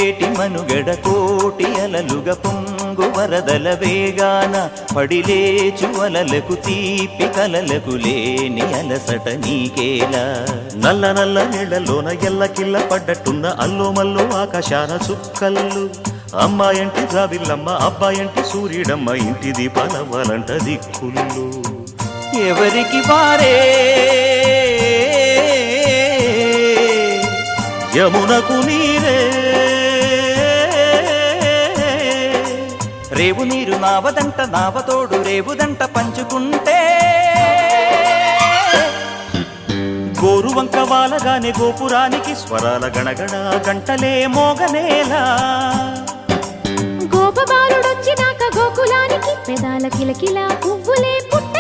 పొంగేటి మనుగడ కోటి అలలుగ పొంగు వరదల వేగాన పడిలేచు అలలకు తీపి కలలకు లేని అలసట నీకేలా నల్ల నల్ల నీళ్లలోన ఎల్లకిల్ల పడ్డట్టున్న అల్లో మల్లో ఆకాశాన చుక్కల్లు అమ్మాయంటి జాబిల్లమ్మ అబ్బాయంటి సూర్యుడమ్మ ఇంటి దీపాలవ్వాలంట దిక్కుళ్ళు ఎవరికి వారే యమునకు నీరే రేవు నీరు నావదంట నావతోడు రేవుదంట పంచుకుంటే గోరువంక వాలగానే గోపురానికి స్వరాల గణగణ గంటలే మోగనేలా గోపబాలుడొచ్చినాక గోకులానికి పెదాల కిలకిల పువ్వులే పుట్ట